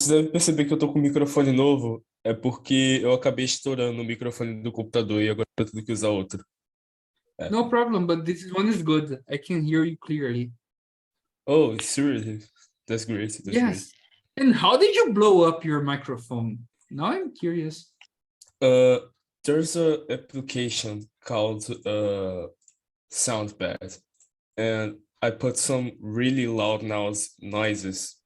Você deve perceber que eu tô com um microfone novo. É porque eu acabei estourando o microfone do computador e agora eu tenho que usar outro. É. No problem, but this one is good. I can hear you clearly. Oh, seriously? That's great. That's great. Yes. And how did you blow up your microphone? Now I'm curious. Uh, there's a application called SoundPad, and I put some really loud noises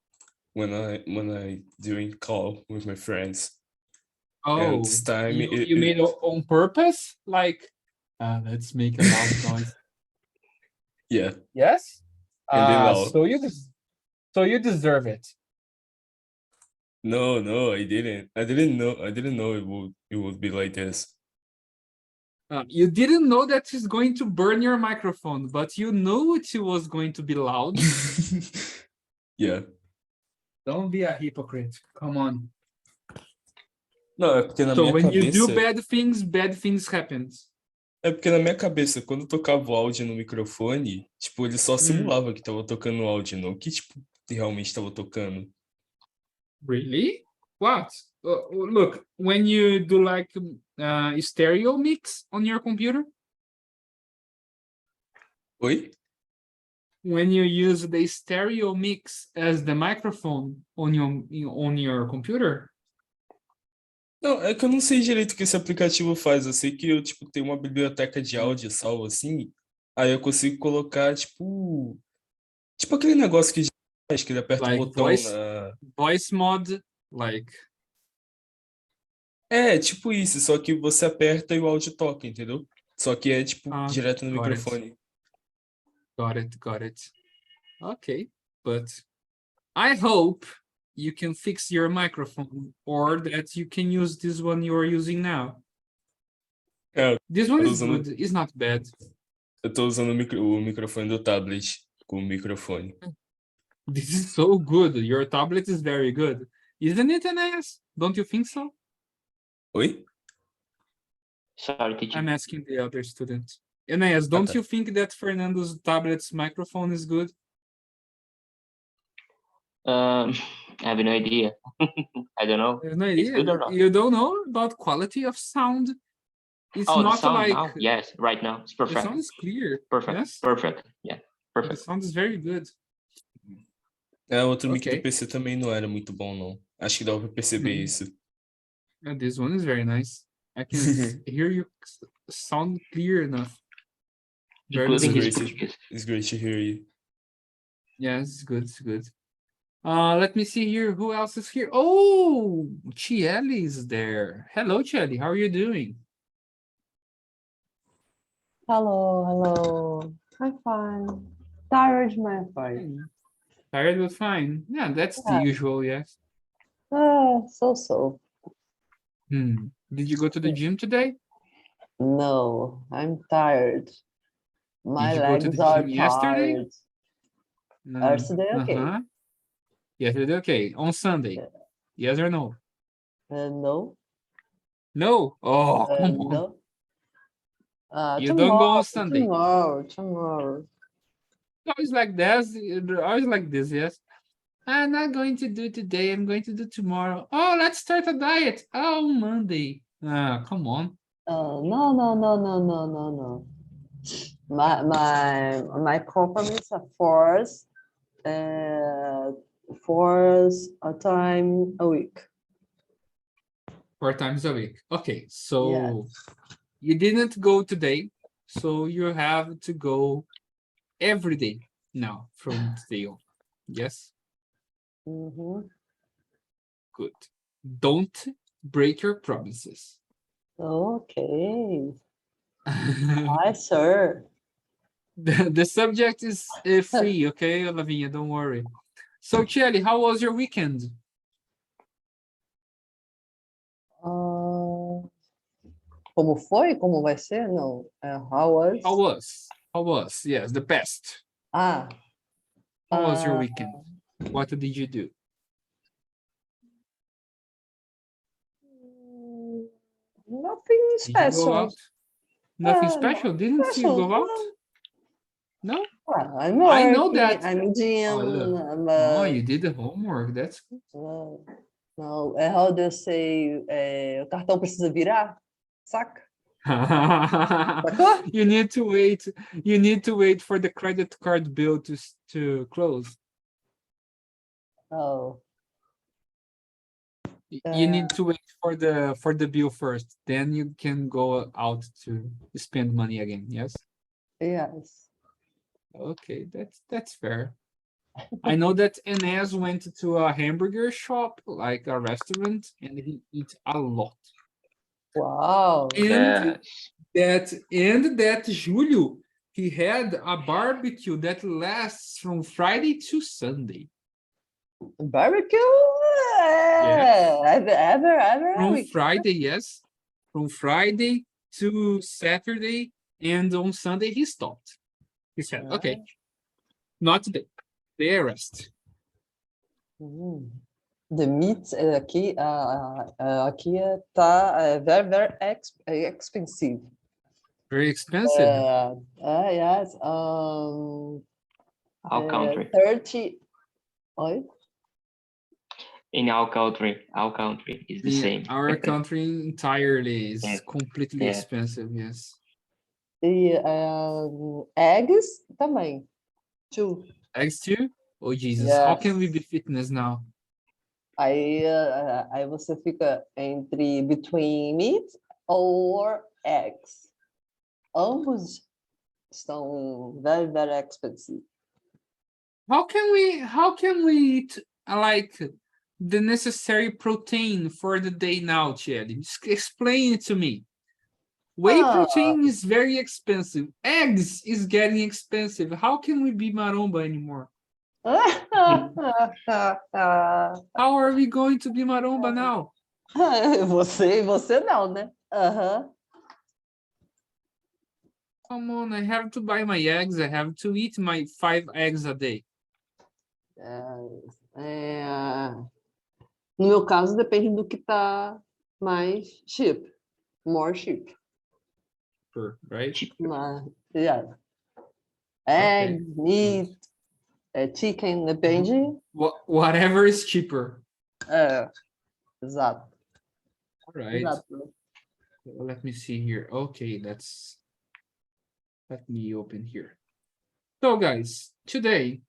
when I doing call with my friends. And Oh, this time you made it on purpose? Like, let's make a loud noise. yeah, Yes? and they loud. So you deserve it. No, I didn't. I didn't know it would be like this. You didn't know that it's going to burn your microphone, but you knew it was going to be loud. Yeah. Don't be a hypocrite. Come on. Não, é porque na So minha when you do cabeça. bad things happen. É porque na minha cabeça, quando eu tocava o áudio no microfone, tipo, ele só simulava que tava tocando o áudio, não que, tipo, realmente tava tocando. Really? What? Look, when you do like stereo mix on your computer, Oi? when you use the stereo mix as the microphone on your computer. Não, é que eu não sei direito o que esse aplicativo faz. Eu sei que eu, tipo, tenho uma biblioteca de áudio salvo assim, aí eu consigo colocar, tipo. Tipo aquele negócio que faz, que ele aperta o Like botão na. voice mod, like. É, tipo isso, só que você aperta e o áudio toca, entendeu? Só que é, tipo, direto no Got it. microfone. Got it. Okay, but I hope you can fix your microphone or that you can use this one you are using now. É, This one eu tô is usando, good. It's not bad. eu tô usando o microfone do tablet com o microfone. This is so good. Your tablet is very good. Isn't it, Enéas? Don't you think so? Oi? Sorry, teacher. I'm asking the other student. Enéas, don't you think that Fernando's tablet's microphone is good? I have no idea. I don't know. I have no It's idea. good or not? You don't know about quality of sound? It's Oh, the not sound like now? Yes, right now. It's the perfect. sound is clear. Perfect. Yes, Perfect. Yeah, the perfect. sound is very good. É, outro mic do Okay. PC também não era muito bom, não. Acho que dava pra perceber isso. This one is very nice. I can hear you sound clear enough. Very Including good. his Portuguese. It's great to hear you. Yeah, it's good. It's good. Let me see here. Who else is here? Oh, Chieli is there. Hello, Chieli. How are you doing? Hello. I'm fine. Tired, my fine. Tired but fine. Yeah, that's the Yeah. usual, yes. So. Did you go to the gym today? No, I'm tired. My Did you go to legs the are gym yesterday? tired. Yesterday, okay. Yesterday, okay. On Sunday? Yeah. Yes or no? No. No? Oh, come on. No. You don't go on Tomorrow. Sunday. Tomorrow. Always like this. Always like this, yes. I'm not going to do today. I'm going to do tomorrow. Oh, let's start a diet. Oh, Monday. Come on. No. My compromise are four a time a week. 4 times a week. Okay, so Yes. you didn't go today, so you have to go every day now from today on. Yes? Good. Don't break your promises. Okay. Hi, sir. The subject is free, okay, Lavinia? Don't worry. So, Chieli, how was your weekend? Como foi? Como vai ser? Não. How was? How was? Yes, the best. How How was your weekend? What did you do? Nothing Did you go special. out? Nothing special? Didn't you go out? No? I'm working, I know that. I'm gym. Oh, you did the homework. That's good. Não, é how do you say, o cartão precisa virar, saca? Sacou? You need to wait for the credit card bill to close. Oh, You need to wait for the bill first, then you can go out to spend money again. Yes. yes. Okay, that's fair. I know that Enes went to a hamburger shop, like a restaurant, and he eat a lot. Uau! And Yes. that Julio, he had a barbecue that lasts from Friday to Sunday. Barbecue? Yes. Ever a From week. Friday, yes. From Friday to Saturday, and on Sunday he stopped. He said, okay, not today. The rest. The meat aqui, aqui tá very expensive. Very expensive. Yes. Our country. 30. Oi? In our country is the same. Our country entirely is Yeah. completely Yeah. expensive, yes. E eggs também. 2. Eggs too? Oh Jesus, how can we Yes. be fitness now? Aí você fica between meat or eggs. Ambos estão very expensive. How can we eat like the necessary protein for the day now, Chad? Explain it to me. Whey protein is very expensive. Eggs is getting expensive. How can we be maromba anymore? How are we going to be maromba now? Você não, né? Aham. Come on, I have to buy my eggs. I have to eat my 5 eggs a day. No meu caso, depende do que tá mais cheap. More cheap. Sure, right? Yeah. Egg, meat, chicken, depende. Whatever is cheaper. Exato. All right. Exato. Let me see here. Okay, let me open here. So guys, today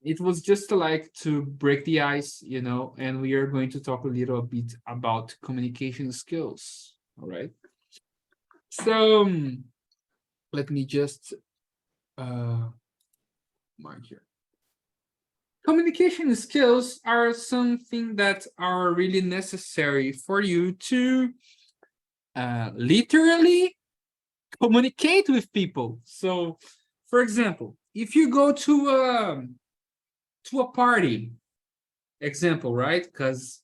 it was just like to break the ice, you know, and we are going to talk a little bit about communication skills. All right. So let me just mark here. Communication skills are something that are really necessary for you to literally communicate with people. So, for example, if you go to a party, example, right? Because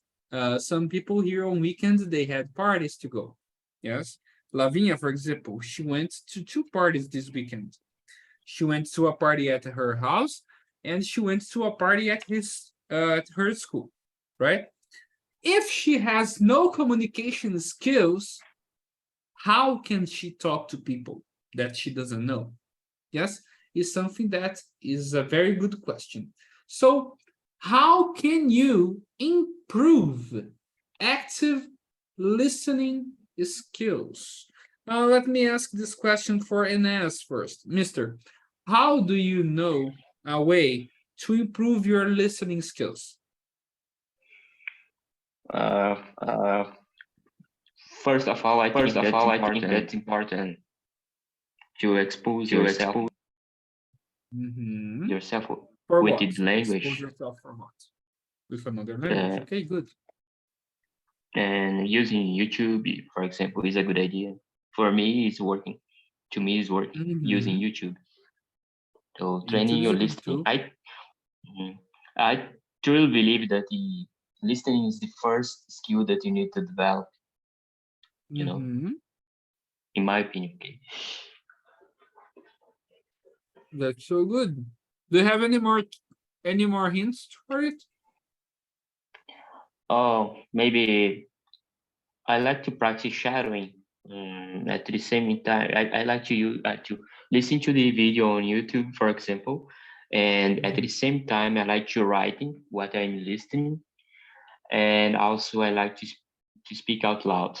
some people here on weekends, they had parties to go. Yes. Lavinia, for example, she went to 2 parties this weekend. She went to a party at her house, and she went to a party at her school, right? If she has no communication skills, how can she talk to people that she doesn't know? Yes, is something that is a very good question. So how can you improve active listening skills? Now, let me ask this question for Enes first. Mister, how do you know a way to improve your listening skills? First of all, I think that's important to expose yourself For with what? its language. Expose yourself for what? With another language. Okay, good. And using YouTube, for example, is a good idea. For me, it's working. To me, it's working using YouTube. So training your listening. I truly believe that the listening is the first skill that you need to develop. You know, in my opinion. Okay. That's so good. Do you have any more hints for it? Oh, maybe I like to practice shadowing. At the same time, I like to listen to the video on YouTube, for example, and at the same time, I like to writing what I'm listening. And also I like to speak out loud.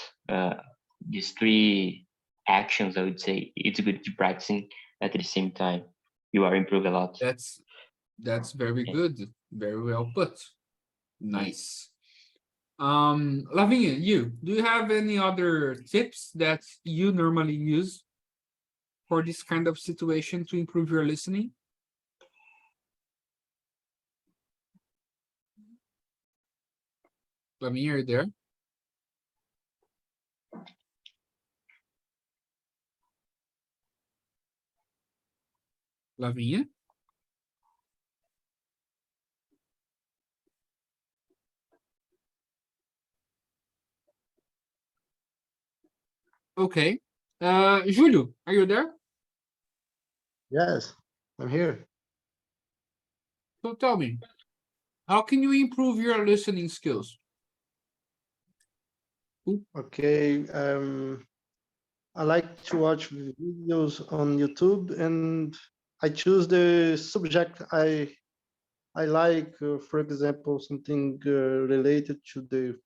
These 3 actions, I would say, it's good to practicing at the same time. You are improve a lot. That's very good. Very well put. Nice. Lavinia, do you have any other tips that you normally use for this kind of situation to improve your listening? Lavinia, are you there? Lavinia? Okay. Julio, are you there? Yes, I'm here. So tell me, how can you improve your listening skills? Okay, I like to watch videos on YouTube, and I choose the subject I like. For example, something related to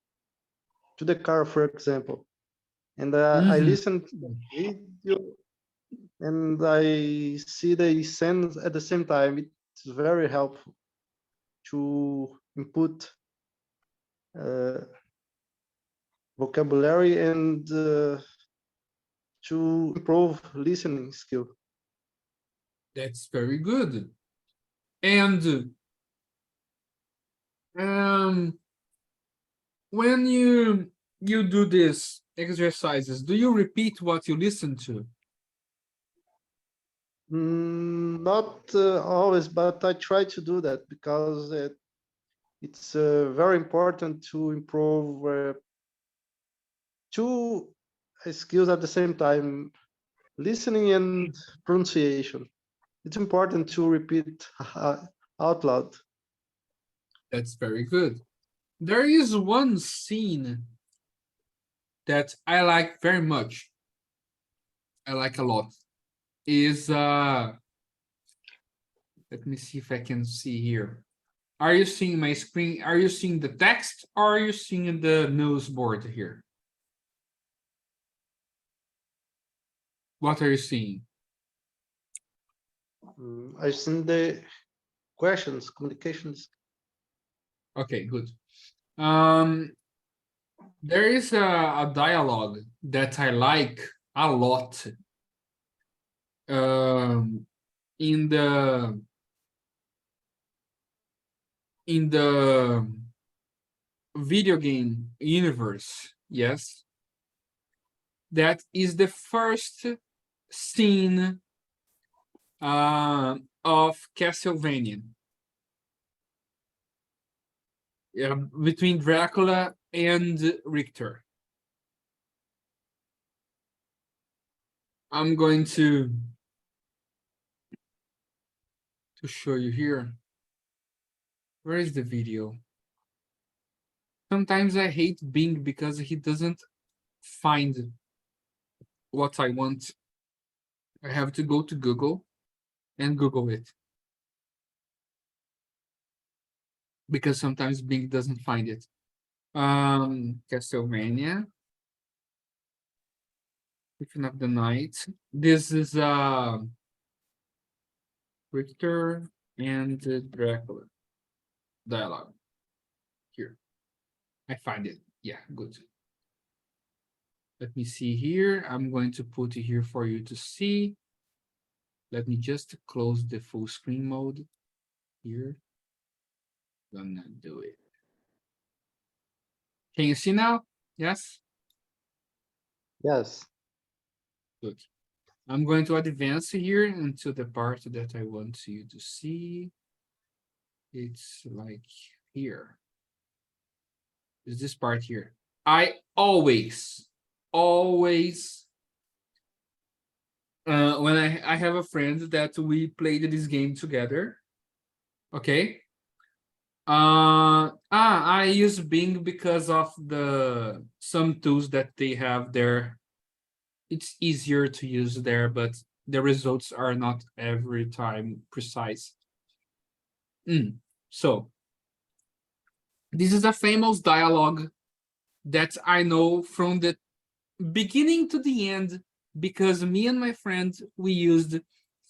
the car, for example, and I listen to the video and I see the scenes at the same time. It's very helpful to input vocabulary and to improve listening skill. That's very good. And when you do these exercises, do you repeat what you listen to? Not always, but I try to do that because it's very important to improve 2 skills at the same time, listening and pronunciation. It's important to repeat out loud. That's very good. There is one scene that I like very much. I like a lot. Is let me see if I can see here. Are you seeing my screen? Are you seeing the text or are you seeing the news board here? What are you seeing? I've seen the questions, communications. Okay, good. There is a dialogue that I like a lot in the video game universe, yes. That is the first scene of Castlevania. Yeah, between Dracula and Richter. I'm going to show you here. Where is the video? Sometimes I hate Bing because he doesn't find what I want. I have to go to Google and Google it. Because sometimes Bing doesn't find it. Castlevania. Symphony of the Night. This is Richter and Dracula dialogue. Here. I find it. Yeah, good. Let me see here. I'm going to put it here for you to see. Let me just close the full screen mode here. Gonna do it. Can you see now? Yes? Yes. Good. I'm going to advance here into the part that I want you to see. It's like here. Is this part here. I always when I have a friend that we played this game together. Okay. I use Bing because of some tools that they have there. It's easier to use there, but the results are not every time precise. So This is a famous dialogue that I know from the beginning to the end, because me and my friend, we used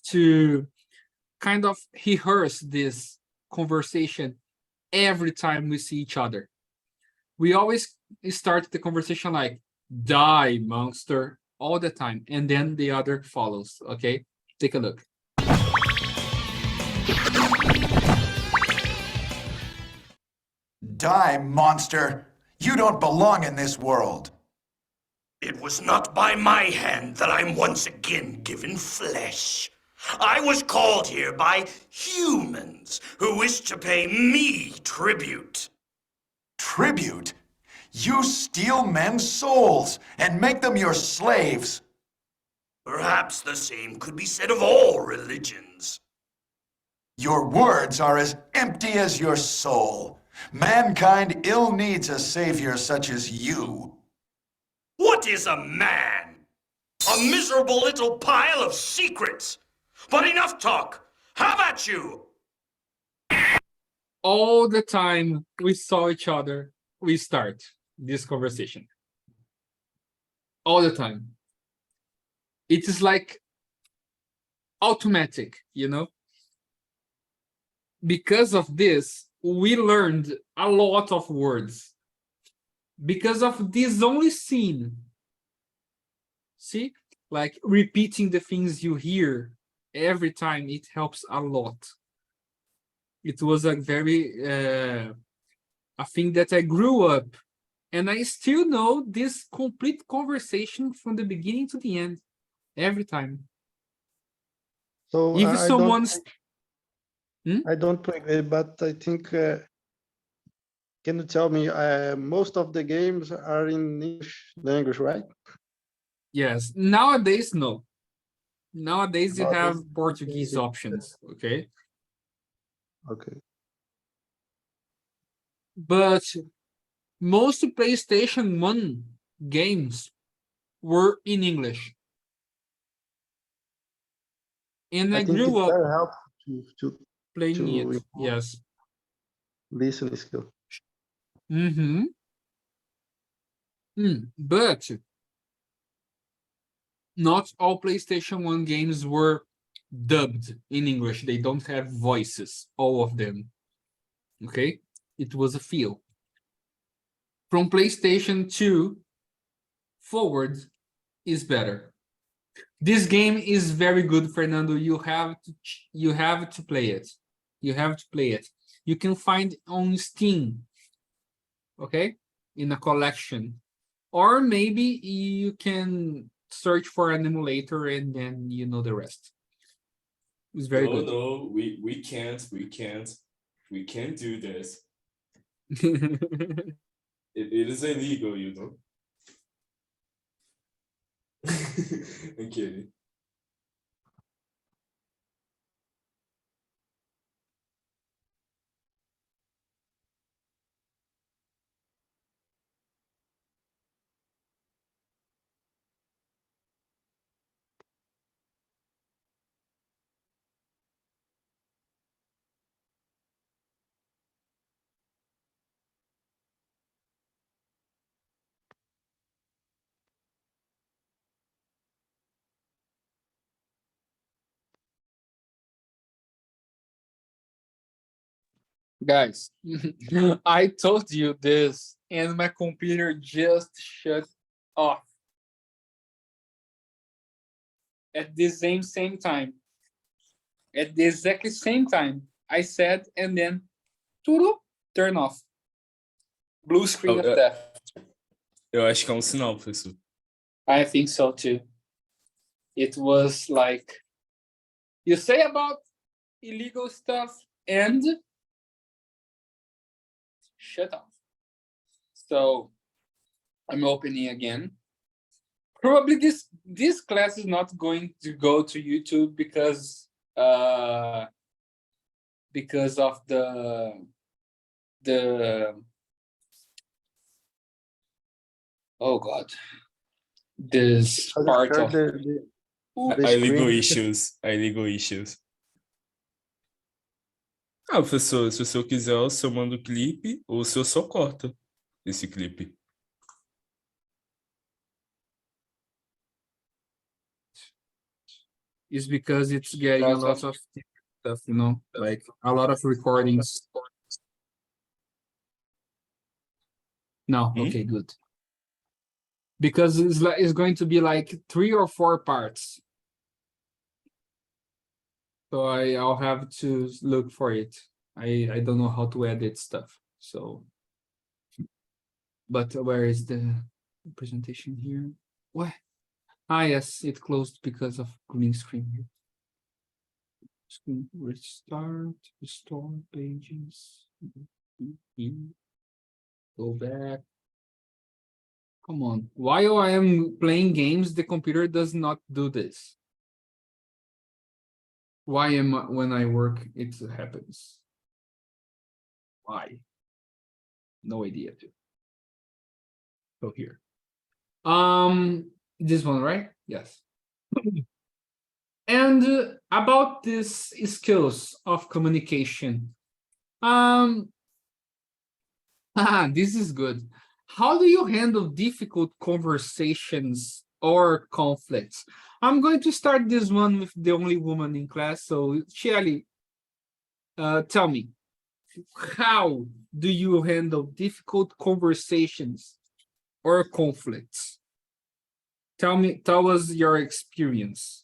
to kind of rehearse this conversation every time we see each other. We always start the conversation like, die, monster, all the time. And then the other follows, okay? Take a look. Die, monster! You don't belong in this world! It was not by my hand that I'm once again given flesh. I was called here by humans who wish to pay me tribute. Tribute? You steal men's souls and make them your slaves! Perhaps the same could be said of all religions. Your words are as empty as your soul. Mankind ill needs a savior such as you. What is a man? A miserable little pile of secrets. But enough talk. Have at you! All the time we saw each other, we start this conversation. All the time. It is like automatic, you know? Because of this, we learned a lot of words. Because of this only scene. See? Like repeating the things you hear every time, it helps a lot. It was a very, a thing that I grew up. And I still know this complete conversation from the beginning to the end. Every time. So If someone's... I don't play, but I think, can you tell me, most of the games are in English language, right? Yes. Nowadays, no. Nowadays, you have Nowadays, Portuguese okay. options, okay? Okay. But most PlayStation 1 games were in English. And I think grew it's up very helpful to playing to it. improve Yes. listening skill. Mm-hmm. But not all PlayStation 1 games were dubbed in English. They don't have voices, all of them. Okay? It was a feel. From PlayStation 2 forward is better. This game is very good, Fernando. You have to play it. You have to play it. You can find on Steam, okay, in a collection, or maybe you can search for an emulator and then you know the rest. It's very good. No, we can't do this. It is illegal, you know. I'm kidding. Guys, I told you this, and my computer just shut off at the same time. At the exactly same time, I said, and then turn off. Blue screen of death. Eu acho que é sinal, professor. I think so too. It was like, you say about illegal stuff and shut off. So I'm opening again. Probably this class is not going to go to YouTube because of the oh God, this part of illegal issues. Ah, professor, se o senhor quiser, o senhor manda o clipe ou o senhor só corta esse clipe. Is because it's getting a lot of stuff, you know, like a lot of recordings. No, okay, good. Because it's going to be like 3 or 4 parts. So I'll have to look for it. I don't know how to edit stuff. So, but where is the presentation here? What? Ah, yes, it closed because of green screen here. Screen restart, restore pages. Go back. Come on. While I am playing games, the computer does not do this. Why when I work, it happens? Why? No idea. So here. This one, right? Yes. And about this skills of communication. This is good. How do you handle difficult conversations or conflicts? I'm going to start this one with the only woman in class. So, Shelly, tell me, how do you handle difficult conversations or conflicts? Tell us your experience.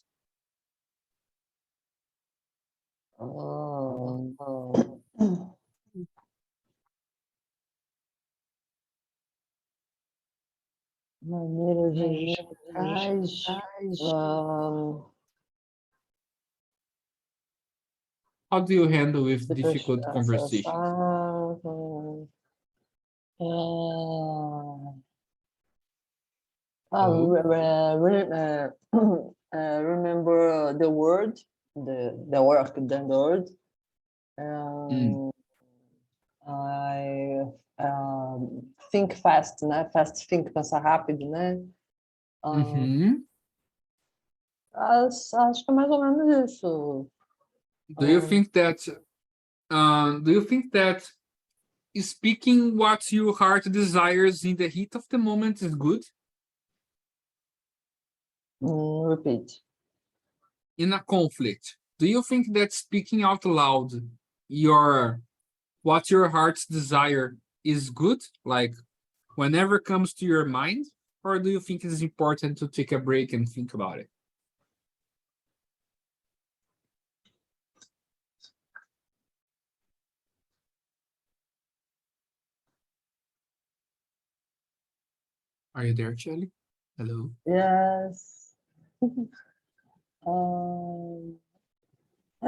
Maneiras eficazes. How do you handle with difficult conversations? Remember the word, the work, the word. I think fast, né? Fast think, pensar rápido, né? Acho que é mais ou menos isso. Do you think that speaking what your heart desires in the heat of the moment is good? Repeat. In a conflict, do you think that speaking out loud what your heart's desire is good, like whenever it comes to your mind, or do you think it is important to take a break and think about it? Are you there, Shelly? Hello. Yes. I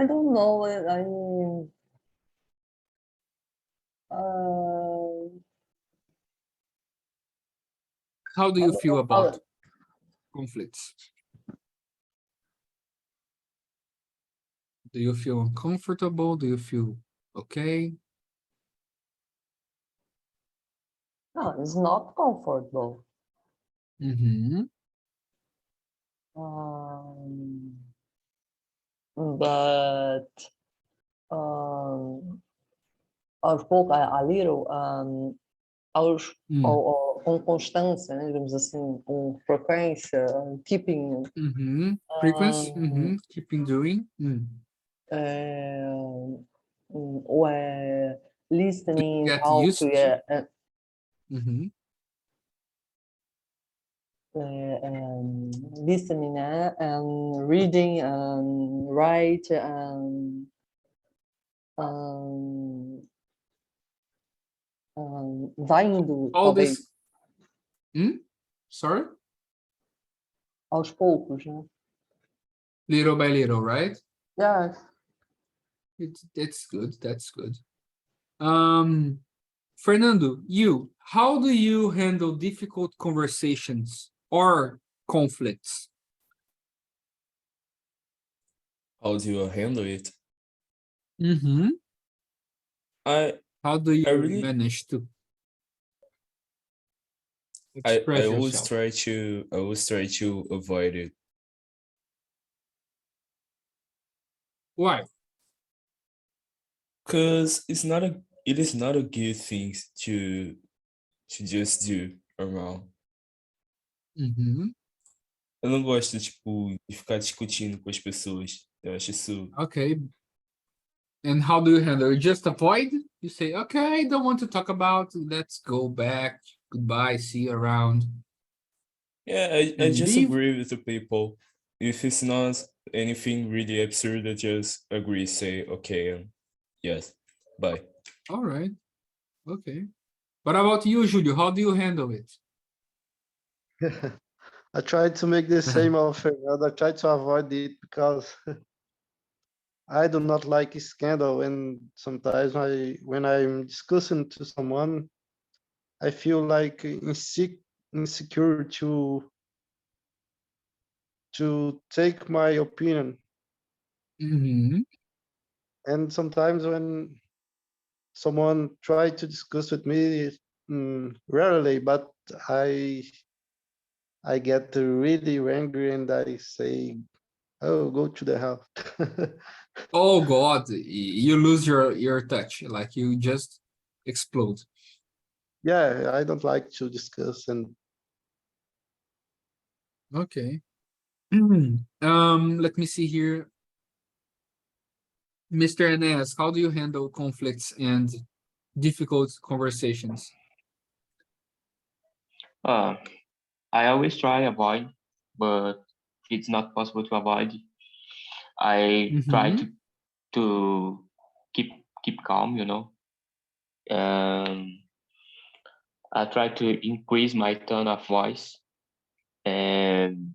don't know. How do you feel about conflicts? Do you feel uncomfortable? Do you feel okay? No, it's not comfortable. But aos poucos, a little, com constância, né, digamos assim, com frequência, keeping. Frequency, keeping doing. Listening, Get talk, used to. Listening, né, and reading, and write, and vai indo, All talvez. this. Sorry? Aos poucos, né? Little by little, right? Yes. That's good. That's good. Fernando, how do you handle difficult conversations or conflicts? How do you handle it? How do you really manage to I express always yourself? try to avoid it. Why? Because it is not a good thing to just do around. Mhm. Eu não gosto, tipo, de ficar discutindo com as pessoas. Eu acho isso. Okay. And how do you handle it? Just avoid? You say, okay, I don't want to talk about it. Let's go back. Goodbye. See you around. Yeah, I And just leave? agree with the people. If it's not anything really absurd, I just agree, say, okay, yes, bye. All right. Okay. What about you, Julio? How do you handle it? I try to make the same of Fernando. I try to avoid it because I do not like scandal, and sometimes when I'm discussing to someone, I feel like insecure to take my opinion. Mhm. And sometimes when someone try to discuss with me, rarely, but I get really angry and I say, "Oh, go to the hell." Oh God, you lose your touch, like you just explode. Yeah, I don't like to discuss, and Okay. Let me see here. Mr. Enes, how do you handle conflicts and difficult conversations? I always try avoid, but it's not possible to avoid. I try Mhm. to keep calm, you know. I try to increase my tone of voice. And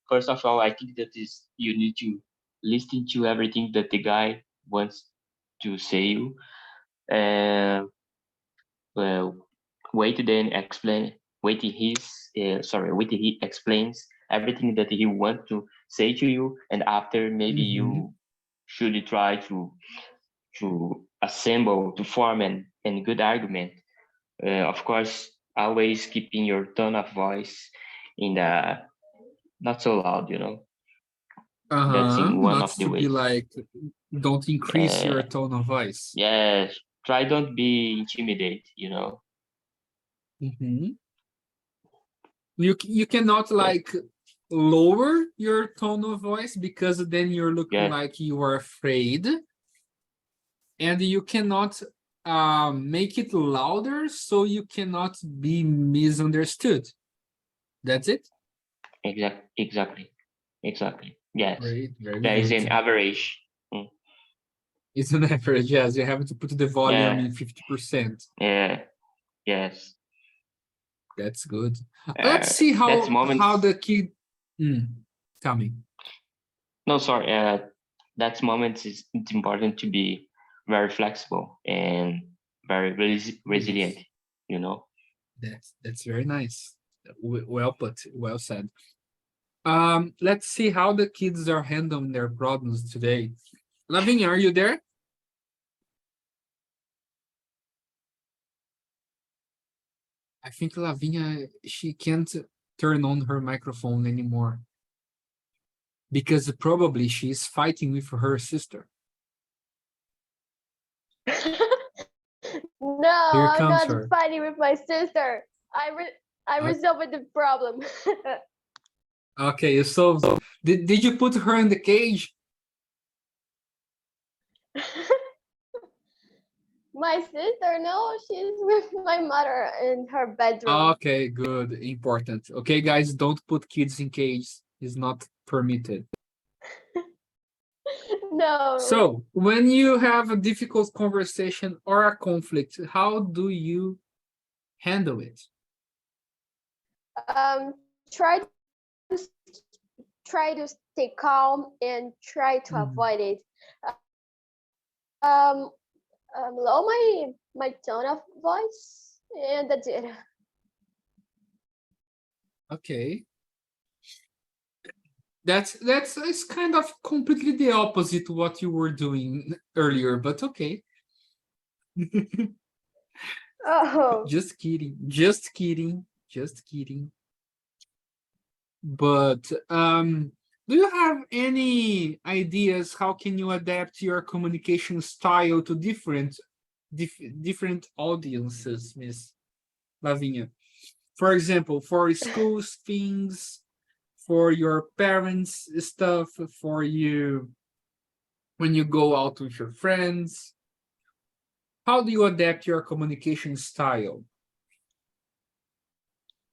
first of all, I think that is you need to listen to everything that the guy wants to say you, and well, wait then explain. Wait till wait till he explains everything that he wants to say to you, and after maybe Mhm. you should try to assemble to form an good argument. Of course, always keeping your tone of voice in the not so loud, you know. That's in one Not of the to be ways. like, don't increase your Uh, tone of voice. yeah, try don't be intimidate, you know. Mhm. You cannot Yeah, like lower your tone of voice because then you're looking yeah, like you are afraid, and you cannot make it louder so you cannot be misunderstood. That's it? exactly. Yes, Great, very there is good. an average. Mm, It's an average, yes. You have to put the volume yeah, in 50%. yeah, yes. That's good. Let's see That's how moments. the kid. Tell me. No, sorry. That's moments is it's important to be very flexible and very resilient. Yes, You know. that's very nice. Well put, well said. Let's see how the kids are handling their problems today. Lavinia, are you there? I think Lavinia, she can't turn on her microphone anymore because probably she's fighting with her sister. No, Here I'm comes not her. fighting with my sister. I Okay. resolved the problem. Okay, so did you put her in the cage? My sister, no, she's with my mother in her bedroom. Okay, good, important. Okay, guys, don't put kids in cages. It's not permitted. No. So, when you have a difficult conversation or a conflict, how do you handle it? Try to stay calm and try to avoid it. Lower my tone of voice, and that's it. Okay. That's it's kind of completely the opposite to what you were doing earlier, but okay. Oh. Just kidding. Just kidding. Just kidding. But Do you have any ideas how can you adapt your communication style to different audiences, Miss Lavinia? For example, for schools things, for your parents stuff, for you when you go out with your friends. How do you adapt your communication style?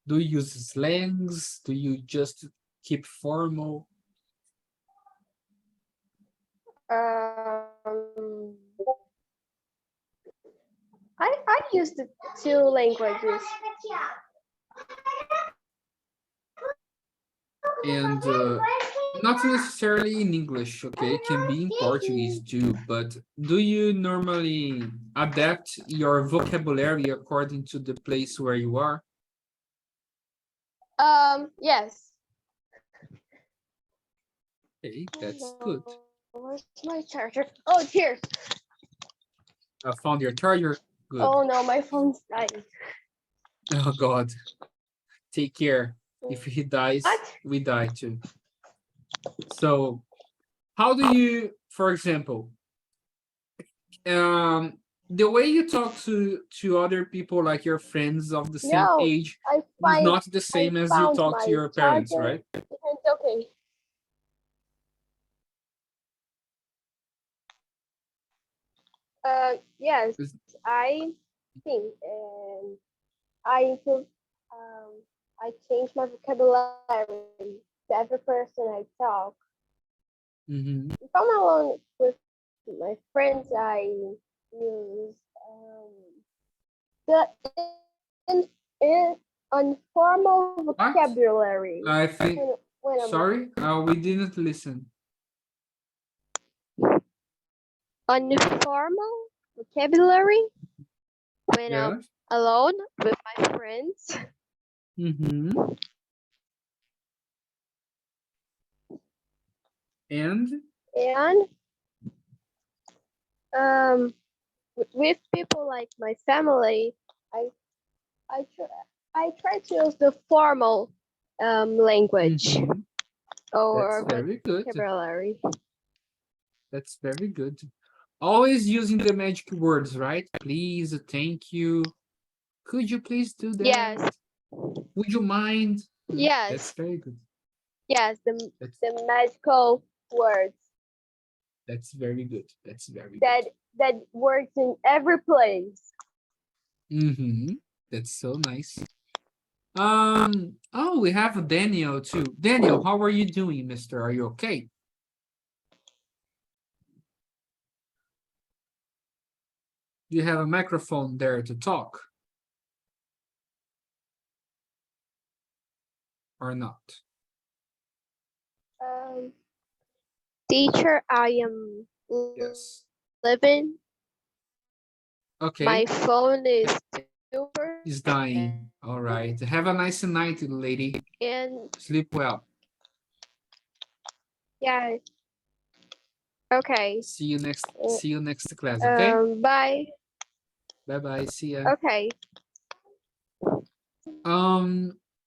Do you use slangs? Do you just keep formal? I use the two languages. And not necessarily in English, okay? It can be in Portuguese too, but do you normally adapt your vocabulary according to the place where you are? Yes. Okay, that's good. Where's my charger? Oh, here. I found your charger. Good. Oh no, my phone's dying. Oh God. Take care. If he dies, What? we die too. So how do you, for example, the way you talk to other people, like your friends of the same No, age, I is find not the same as you found talk my to your parents, charger. right? It's okay. Yes, Is- I think, and I improve. I change my vocabulary to every person I talk. Mhm. If I'm alone with my friends, I use the in, informal vocabulary. I think, When I'm sorry, we didn't listen. informal vocabulary when I'm Yes. alone with my friends. Mm-hmm. And And with people like my family, I try to use the formal language Mhm. or That's very good. vocabulary. That's very good. Always using the magic words, right? Please, thank you. Could you please do that? Yes. Would you mind? Yes. That's very good. Yes, That's, the magical words that's very good. That's very that works in every place. good. Mm-hmm. That's so nice. Oh, we have Daniel too. Daniel, how are you doing, mister? Are you okay? Do you have a microphone there to talk? Or not? Teacher, I am Yes. living. Okay. My phone is super. He's dying. All right. Have a nice night, lady. And Sleep well. yeah. Okay. See you next class, okay? Bye. Bye-bye. See ya. Okay.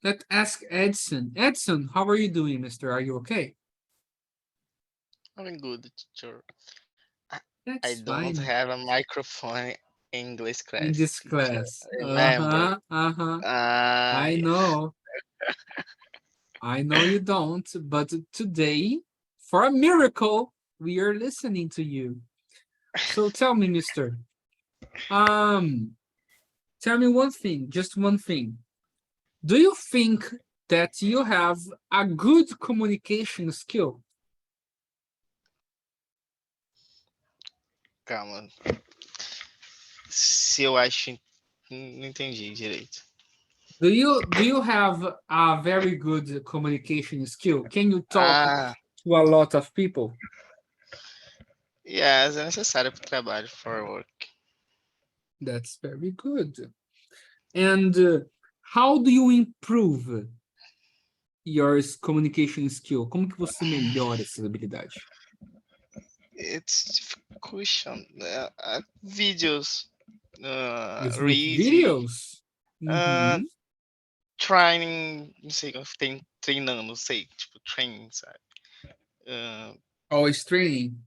Let's ask Edson. Edson, how are you doing, mister? Are you okay? I'm good, teacher. I That's don't fine. have a microphone in English class. In this teacher. class. Remember. I know. I know you don't, but today, for a miracle, we are listening to you. So tell me, mister. Tell me one thing, just one thing. Do you think that you have a good communication skill? Calma. Se eu acho. Não entendi direito. Do you have a very good communication skill? Can you talk to a lot of people? Yes, é necessário para o trabalho, for work. That's very good. And how do you improve your communication skill? Como que você melhora essa habilidade? It's difficult question. Videos. With Reading. videos? Training, não sei, treinando, não sei, tipo, training, sabe? Always training.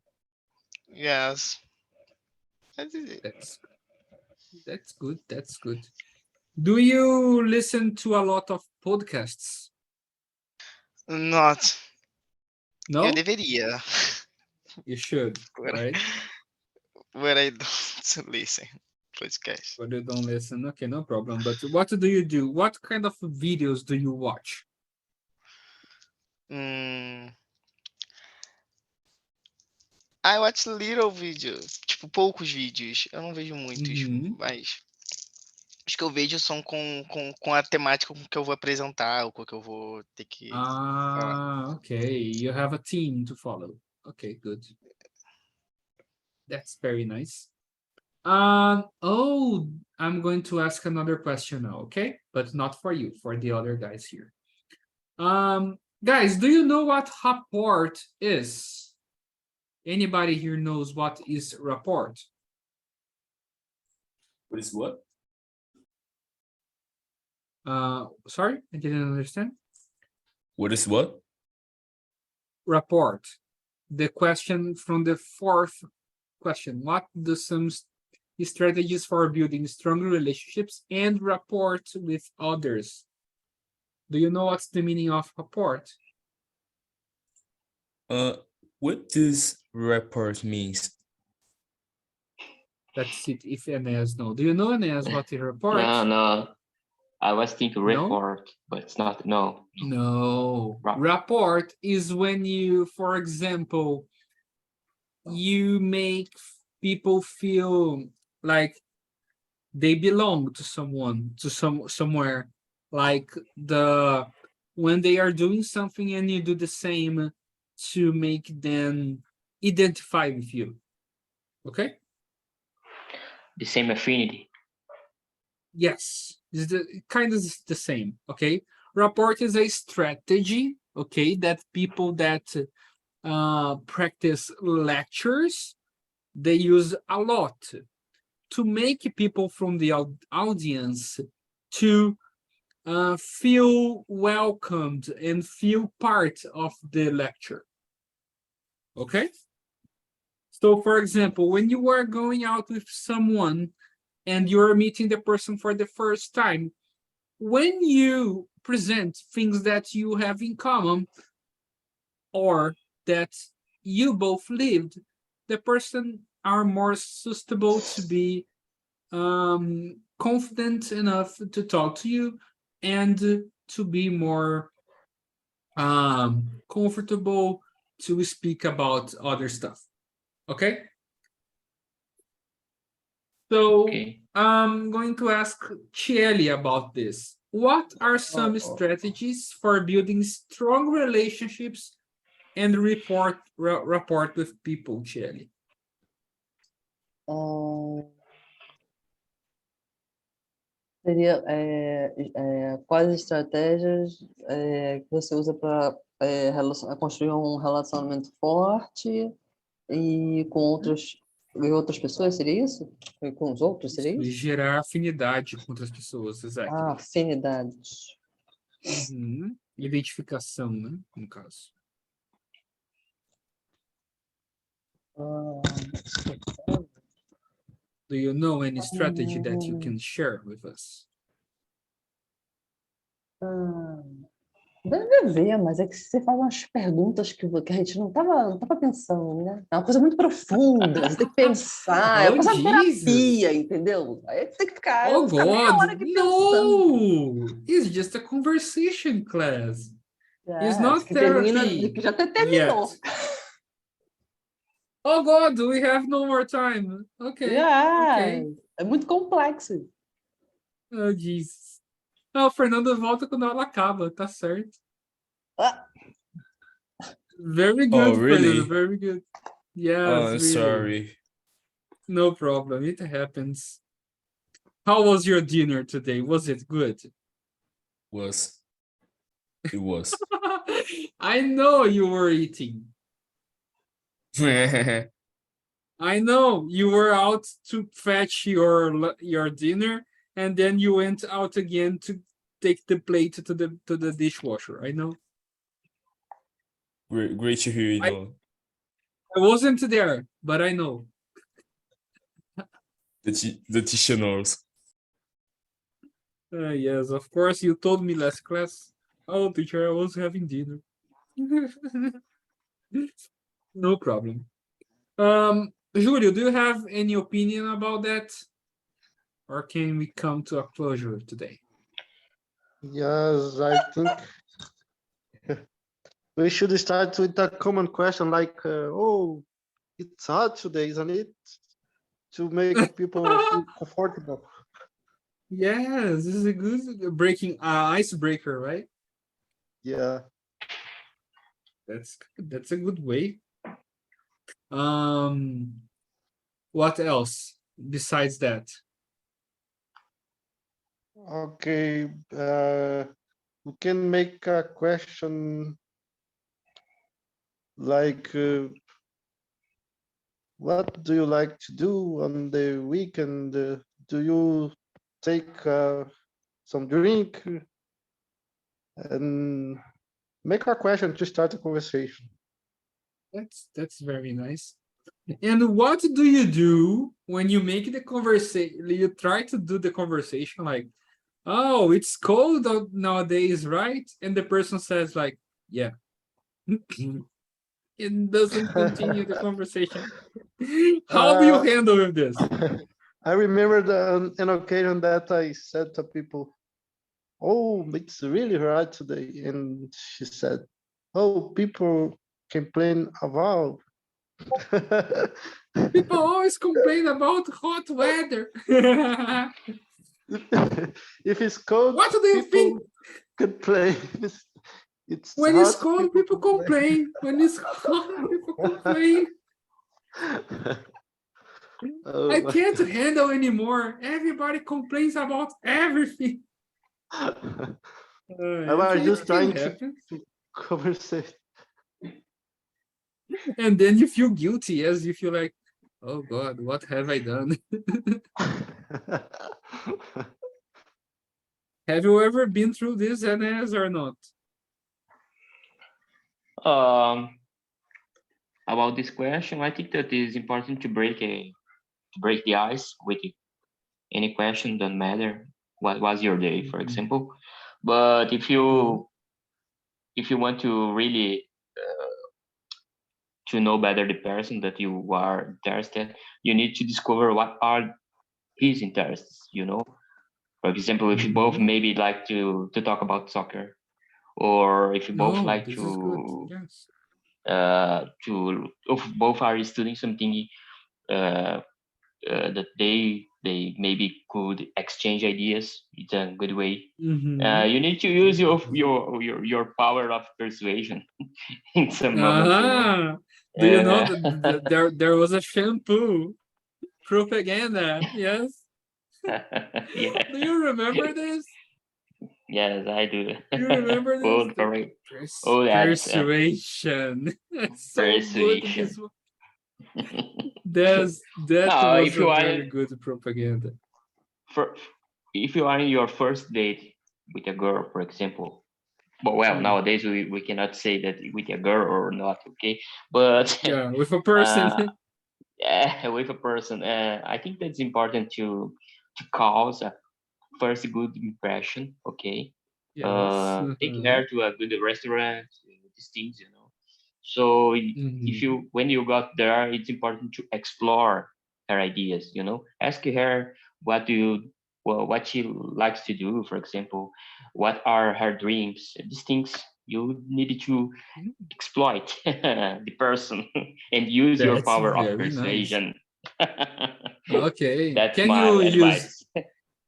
Yes. That is it. That's good. That's good. Do you listen to a lot of podcasts? Not. No, Eu deveria, you should, but, right? but I don't listen podcast. But you don't listen. Okay, no problem. But what do you do? What kind of videos do you watch? I watch little videos, tipo, poucos vídeos. Eu não vejo muitos, Mhm. mas os que eu vejo são com a temática com que eu vou apresentar, ou com que eu vou ter que falar. Okay. You have a team to follow. Okay, good. That's very nice. Oh, I'm going to ask another question now, okay? But not for you, for the other guys here. Guys, do you know what rapport is? Anybody here knows what is rapport? What is what? Sorry, I didn't understand. What is what? Rapport. The question from the fourth question. What do some strategies for building stronger relationships and rapport with others? Do you know what's the meaning of rapport? What does rapport means? That's it, if Enes know. Do you know, Enes, what is rapport? No. I was thinking No? report, but it's not. No. No. Rapport is when you, for example, you make people feel like they belong to someone, to somewhere, like when they are doing something and you do the same to make them identify with you. Okay? The same affinity. Yes, it's kind of the same. Okay, rapport is a strategy. Okay, that people that practice lectures, they use a lot to make people from the audience to feel welcomed and feel part of the lecture. Okay, so for example, when you are going out with someone and you're meeting the person for the first time, when you present things that you have in common or that you both lived, the person are more susceptible to be confident enough to talk to you and to be more comfortable to speak about other stuff. Okay? So Okay. I'm going to ask Chieli about this. What are some strategies for building strong relationships and rapport with people, Chieli? Seria quais estratégias que você usa para construir um relacionamento forte e com outras pessoas, seria isso? E com os outros, seria isso? Gerar afinidade com outras pessoas, exato. Afinidades. Uhum. Identificação, né, no caso. Do you know any strategy that you can share with us? Deve haver, mas é que você faz umas perguntas que a gente não tava pensando, né? É uma coisa muito profunda, você tem que pensar, é uma coisa de terapia, entendeu? Aí você tem que ficar, oh God, meia hora aqui pensando. No! It's just a conversation class. It's not que therapy. Que já até terminou. Yet. Oh God, we have no more time. Okay. Okay. É muito complexo. Oh, Jesus. Não, o Fernando volta quando ela acaba, tá certo. Very good, Oh, really? Fernando, very good. Yes, Oh, really. sorry. No problem, it happens. How was your dinner today? Was it good? It was. I know you were eating. I know you were out to fetch your dinner, and then you went out again to take the plate to the dishwasher. I know. Great to hear, I wasn't there, but I know. the teacher knows. Yes, of course, you told me last class. Oh, teacher, I was having dinner. No problem. Julio, do you have any opinion about that? Or can we come to a closure today? Yes, I think we should start with a common question like, oh, it's hot today, isn't it? To make people feel comfortable. Yes, this is a good breaking icebreaker, right? Yeah. That's a good way. What else besides that? Okay, we can make a question like, what do you like to do on the weekend? Do you take some drink? And make a question to start a conversation. That's very nice. And what do you do when you make the conversation? You try to do the conversation like, oh, it's cold out nowadays, right? And the person says like, yeah. It doesn't continue the conversation. How do you handle with this? I remember an occasion that I said to people, oh, it's really hard today. And she said, oh, people complain about. People always complain about hot weather. If it's cold, what do you think? Complain. It's when hot, it's cold, people complain. When it's hot, people complain. Oh, I can't handle anymore. Everybody complains about everything. I was just trying to conversate. And then you feel guilty as you feel like, oh God, what have I done? Have you ever been through this, Enes, or not? About this question, I think that it is important to break the ice with any question. Don't matter what was your day, for example. But if you want to really to know better the person that you are interested, you need to discover what are his interests. For example, if you both maybe like to talk about soccer, or if you both like to if both are studying something that they maybe could exchange ideas. It's a good way. You need to use your power of persuasion in some moments. Do you know that there was a shampoo propaganda? Yes. Yeah. Do you remember this? Yes, I do. You remember this? Persuasion. It's so persuasion. Good. That was a very good propaganda. If you are in your first date with a girl, for example, but nowadays we cannot say that with a girl or not, okay? But yeah, with a person. Yeah, with a person. I think that's important to cause a first good impression, okay? Yes. Take her to a good restaurant, these things, So when you got there, it's important to explore her ideas, Ask her what she likes to do, for example, what are her dreams, these things. You need to exploit the person and use your power of persuasion. Nice. Okay. That's my advice.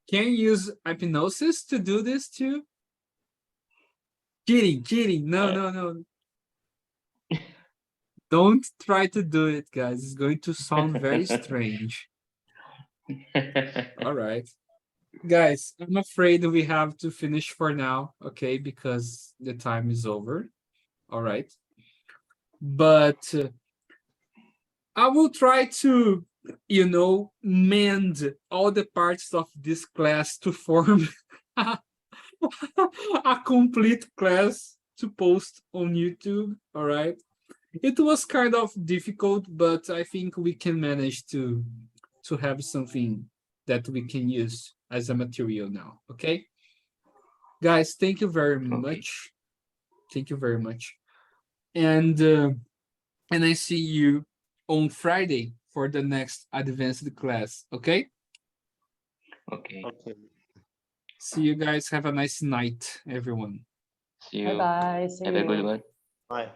Can you use hypnosis to do this too? Cheating. No. Don't try to do it, guys. It's going to sound very strange. All right. Guys, I'm afraid we have to finish for now, okay? Because the time is over. All right. But I will try to, mend all the parts of this class to form a complete class to post on YouTube. All right. It was kind of difficult, but I think we can manage to have something that we can use as a material now. Okay. Guys, thank you very much. Thank you very much. And I see you on Friday for the next advanced class. Okay. Okay. Okay. See you guys. Have a nice night, everyone. See Bye you. bye. See Have a good you. one. Bye.